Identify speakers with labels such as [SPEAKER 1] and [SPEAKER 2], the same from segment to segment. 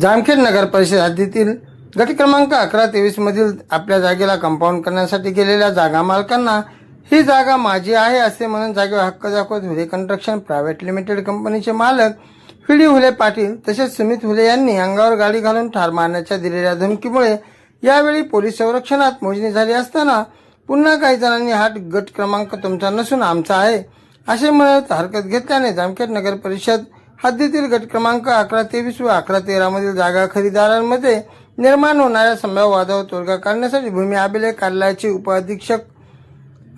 [SPEAKER 1] जामखेड नगर परिषद हद्दीतील गट क्रमांक 11-23 मधील आपल्या जागेला कंपाऊंड करण्यासाठी गेलेल्या जागा मालकांना ही जागा माझी आहे असे म्हणून जागेवर हक्क दाखवत हुले कन्स्ट्रक्शन प्रायव्हेट लिमिटेड कंपनीचे मालक व्ही.डी. हुले पाटील तसेच सुमित हुले यांनी अंगावर गाडी घालून ठार मारण्याच्या दिलेल्या धमकीमुळे यावेळी पोलीस संरक्षणात मोजणी झाली असताना पुन्हा काही जणांनी हा गट क्रमांक तुमचा नसून आमचा आहे असे म्हणत हरकत घेतल्याने जामखेड नगर परिषद हद्दीतील गट क्रमांक 11-23 व 11-13 मधील जागा खरेदीदारांमध्ये निर्माण होणाऱ्या संभाव्य वादावर तोडगा काढण्यासाठी भूमी अभिलेख कार्यालयाचे उपअधीक्षक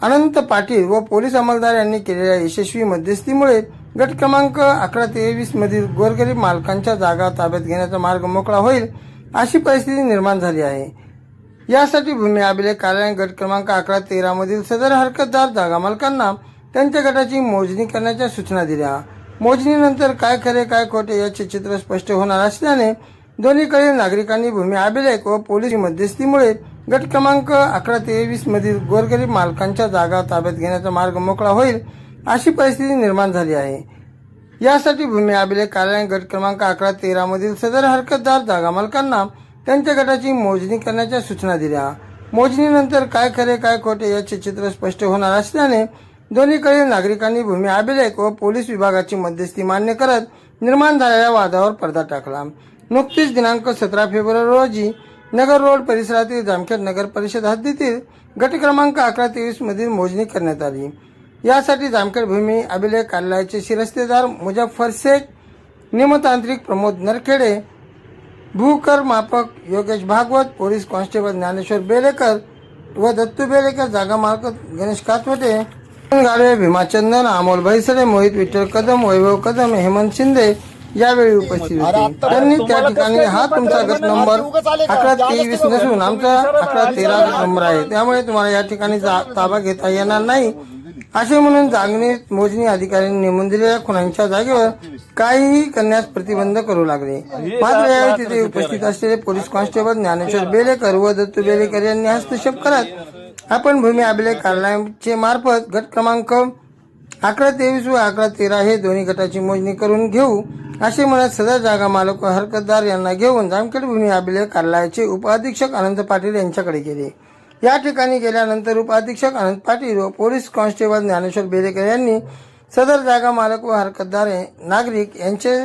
[SPEAKER 1] अनंत पाटील व पोलीस अंमलदार यांनी केलेल्या यशस्वी मध्यस्थीमुळे गट क्रमांक 11-23 मधील गोरगरीब मालकांच्या जागा ताब्यात घेण्याचा मार्ग मोकळा होईल अशी परिस्थिती निर्माण झाली आहे। यासाठी भूमी अभिलेख कार्यालयाने गट क्रमांक 11-13 मधील सदर हरकतदार जागा मालकांना त्यांच्या गटाची मोजणी करण्याच्या सूचना दिल्या। मोजणीनंतर काय खरे काय खोटे याचे चित्र स्पष्ट होणार असल्याने दोन्हीकडील नागरिकांनी भूमी अभिलेख व पोलीस मध्यस्थीमुळे गट क्रमांक 11-23 मधील गोरगरीब मालकांच्या जागा ताब्यात घेण्याचा मार्ग मोकळा होईल अशी परिस्थिती निर्माण झाली आहे। यासाठी भूमी अभिलेख कार्यालयाने गट क्रमांक 11-13 मधील सदर हरकतदार जागा मालकांना त्यांच्या गटाची मोजणी करण्याच्या सूचना दिल्या। मोजणीनंतर काय खरे काय खोटे याचे चित्र स्पष्ट होणार असल्याने दोन्हीकडील नागरिकांनी भूमी अभिलेख व पोलीस विभागाची मध्यस्थी मान्य करत निर्माण झालेल्या वादावर पडदा टाकला। नुकतीच दिनांक 17 फेब्रुवारी रोजी नगर रोड परिसरातील जामखेड नगर परिषद हद्दीतील गट क्रमांक 11-23 मधील मोजणी करण्यात आली। यासाठी जामखेड भूमी अभिलेख कार्यालयाचे शिरस्तेदार मुजफ्फर शेख, निमतांत्रिक प्रमोद नरखेडे, भूकर मापक योगेश भागवत, पोलीस कॉन्स्टेबल ज्ञानेश्वर बेलेकर व दत्तू बेलेकर, जागा मालक गणेश कातवटे, गाडवे, भीमाचंदन, अमोल भैसरे, मोहित विठ्ठल कदम, वैभव कदम, हेमंत शिंदे यावेळी उपस्थित होते। त्यांनी त्या ठिकाणी हा तुमचा गट नंबर 11-23 नसून आमचा 11-13 गट नंबर आहे, त्यामुळे तुम्हाला या ठिकाणी ताबा घेता येणार नाही असे म्हणून जागणे मोजणी अधिकाऱ्यांनी नेमून दिलेल्या खुणांच्या जागेवर काहीही करण्यास प्रतिबंध करू लागले। मात्र यावेळी तिथे उपस्थित असलेले पोलीस कॉन्स्टेबल ज्ञानेश्वर बेलेकर व दत्तू बेलेकर यांनी हस्तक्षेप करत आपण भूमी अभिलेख कार्यालयाचे मार्फत गट क्रमांक 11-23 व 11-13 हे दोन्ही गटाची मोजणी करून घेऊ असे म्हणत सदर जागा मालक व हरकतदार यांना घेऊन जामखेड भूमी अभिलेख कार्यालयाचे उपअधीक्षक अनंत पाटील यांच्याकडे गेले। या ठिकाणी गेल्यानंतर उपअधीक्षक अनंत पाटील व पोलीस कॉन्स्टेबल ज्ञानेश्वर बेलेकर यांनी सदर जागा मालक व हरकतदार नागरिक यांचे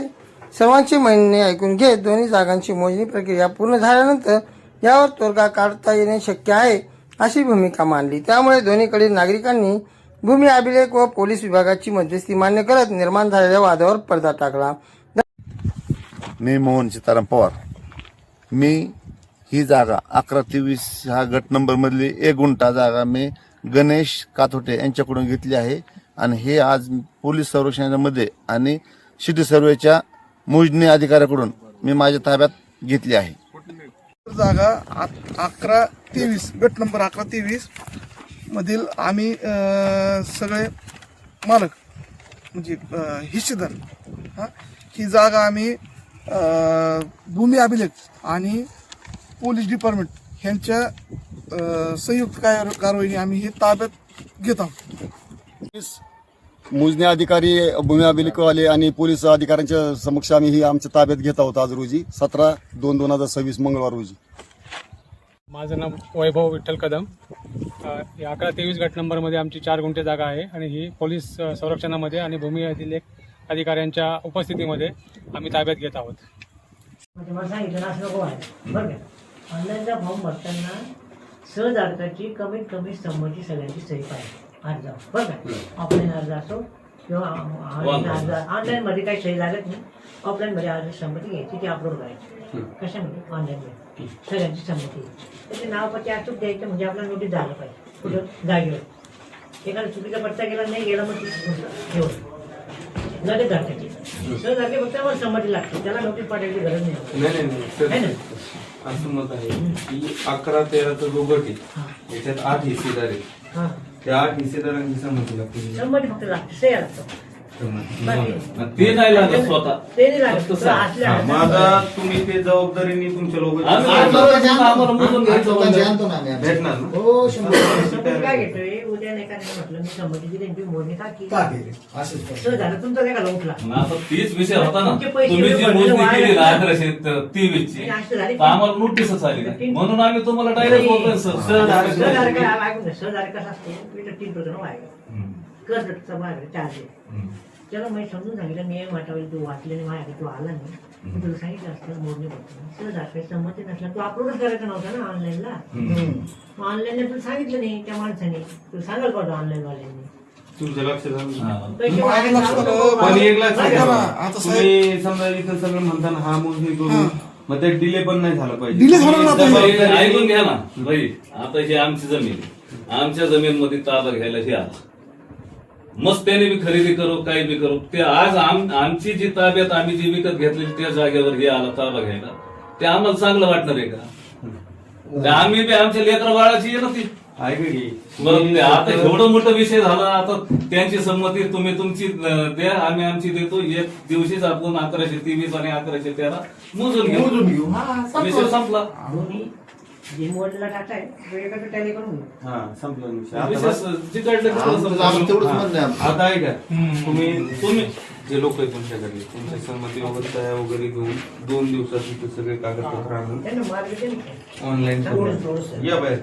[SPEAKER 1] सर्वांचे म्हणणे ऐकून घेत दोन्ही जागांची मोजणी प्रक्रिया पूर्ण झाल्यानंतर यावर तोडगा काढता येणे शक्य आहे अशी भूमिका मांडली। त्यामुळे दोन्हीकडील नागरिकांनी भूमी अभिलेख व पोलीस विभागाची मध्यस्थी मान्य करत निर्माण झालेल्या वादावर पडदा टाकला।
[SPEAKER 2] मी मोहन सीताराम पवार, मी ही जागा 11-23 हा गट नंबर मधली 1 गुंठा जागा मी गणेश कातोटे यांच्याकडून घेतली आहे आणि हे आज पोलीस संरक्षणामध्ये आणि सिटी सर्वेच्या मोजणी अधिकाऱ्याकडून मी माझ्या ताब्यात घेतली आहे।
[SPEAKER 3] जागा 11-23 गट नंबर 11-23 मधील आम्ही सगळे मालक म्हणजे हिस्सेदार ही जागा आम्ही भूमी अभिलेख आणि पोलीस डिपार्टमेंट यांच्या संयुक्त कारवाईने आम्ही हे ताब्यात घेत आहोत।
[SPEAKER 4] मोजणी अधिकारी, भूमी अभिलेखवाले आणि पोलीस अधिकाऱ्यांच्या समक्ष आम्ही ही आमच्या ताब्यात घेत आहोत आज रोजी 17/2/2026 मंगळवार रोजी।
[SPEAKER 5] माझं नाव वैभव विठ्ठल कदम। 11-23 गट नंबरमध्ये आमची 4 गुंठे जागा आहे आणि ही पोलीस संरक्षणामध्ये आणि भूमी अभिलेख अधिकाऱ्यांच्या उपस्थितीमध्ये आम्ही ताब्यात घेत आहोत।
[SPEAKER 6] म्हणजे मला सांगितलं असं नको आहे बरं का। ऑनलाईनचा फॉर्म भरताना सहज अर्जाची कमीत कमी संमती सगळ्यांची सही पाहिजे अर्जावर बरं का। ऑफलाईन अर्ज असो किंवा ऑनलाईन मध्ये काही सही लागत नाही, ऑफलाईन मध्ये अर्ज संमती घ्यायची ती अपलोड करायची कशामध्ये ऑनलाईनमध्ये सगळ्यांची संमती त्याचे नाव पत्ते अचूक द्यायचं म्हणजे आपल्याला नोटीस झालं पाहिजे कुठं जागेवर। एखादा चुकीचा पत्ता गेला नाही गेला मग ती घेऊन लगेच जाते सहज अर्ज फक्त मला संमती लागते, त्याला नोटीस पाठवायची गरज नाही।
[SPEAKER 7] असं मत आहे की 11-13चा जो गट आहे याच्यात 8 हिस्सेदार आहेत, त्या 8 हिस्सेदारांची संमती लागते।
[SPEAKER 6] संमती फक्त लागते, सह्या लागतं
[SPEAKER 7] ते नाही लागत स्वतः.
[SPEAKER 6] ते नाही लागत.
[SPEAKER 7] फक्त
[SPEAKER 6] तुला असल्या
[SPEAKER 7] हा,
[SPEAKER 6] हातात-
[SPEAKER 7] माझा तुम्ही ते जबाबदारीने तुमच्या लोकांची
[SPEAKER 8] आम्हाला मोजून घ्यायचं म्हणजे.
[SPEAKER 7] भेटणार ना?
[SPEAKER 8] हो 100%.
[SPEAKER 6] समज काय घेतोय उद्या नाही का नाही म्हटलं मी संमतीची त्यांची मोजणी का केली?
[SPEAKER 8] का केली? असंच करतो.
[SPEAKER 6] सहज झालं तुमचा नाही का उठला
[SPEAKER 7] मग आता तीच विषय होता ना.
[SPEAKER 6] तुमचे पैसे
[SPEAKER 7] तुम्ही जी
[SPEAKER 6] भरले
[SPEAKER 7] मोजणी
[SPEAKER 6] वाया
[SPEAKER 7] केली ना
[SPEAKER 6] गेले.
[SPEAKER 7] 1123 ची,
[SPEAKER 6] आणि असं झाले
[SPEAKER 7] तर आम्हाला नोटीसच आली ना. म्हणून आम्ही तुम्हाला डायरेक्ट बोलतोय सर.
[SPEAKER 6] सहधारक कसं असते 3% वाया कर्जचा माझ्याकडे चार्ज आहे. त्याला मी समजून सांगितलं मी वाटावेल तू वाचल्याने माझ्याकडे तू आला नाही मी तुला सांगितलं असतं मोडणी करतो सहधारक संमती नसला तू अपलोडच करायचा नव्हता ना ऑनलाईनला. मग ऑनलाईनला तुला सांगितलं नाही त्या माणसाने तुला सांगायला पाहिजे ऑनलाईन वाल्यांनी
[SPEAKER 7] तुमच्या लक्षात आलं ना?
[SPEAKER 6] पैसे
[SPEAKER 3] माझ्या लक्षात आलं.
[SPEAKER 7] पण एक लक्षात
[SPEAKER 3] बघा ना,
[SPEAKER 7] घ्या.
[SPEAKER 3] आता
[SPEAKER 7] तुम्ही समजा इथं सगळं म्हणताना हा मोजणी करून मग ते डिले पण नाही झाला पाहिजे.
[SPEAKER 3] Delay झाला ना आता.
[SPEAKER 7] तुम्ही
[SPEAKER 9] बाई, ऐकून घ्या ना भाई. आता ही आमची जमीन आहे. आमच्या जमीन मध्ये ताबा घ्यायला हे आला मस्त त्याने बी खरेदी करू काही बी करू ते आज आमची जी ताब्यात आम्ही जी विकत घेतलेली त्या जागेवर हे आला ताबा घ्यायला ते आम्हाला चांगलं वाटणार आहे का? ते आम्ही बी आमच्या लेकरा बाळाची आहे ना ती.
[SPEAKER 7] ऐका की
[SPEAKER 9] बरं ते आता एवढं मोठं विषय झाला आता त्यांची संमती तुम्ही तुमची द्या आम्ही आमची देतो. एक दिवशीच आपण 1123 आणि 1113 मोजून घेऊ. विषय संपला.
[SPEAKER 6] दोन्ही जे मोडलेला डाटा आहे वेगळं टॅली करून घेऊ.
[SPEAKER 7] हा संपला विषय.
[SPEAKER 9] विषय
[SPEAKER 7] आता
[SPEAKER 9] जिकडलं तिकडं
[SPEAKER 2] आमचं
[SPEAKER 9] संपला.
[SPEAKER 2] तेवढंच म्हणणं आहे आमचं.
[SPEAKER 7] आता ऐका तुम्ही जे लोक आहेत तुमच्याकडे तुमच्या संमती वगैरे तया वगैरे घेऊन 2 दिवसात तिथे सगळे कागदपत्र आणून
[SPEAKER 6] त्यांना मार्ग केली
[SPEAKER 7] ऑनलाईन
[SPEAKER 6] थोडंसं.
[SPEAKER 7] या बाहेर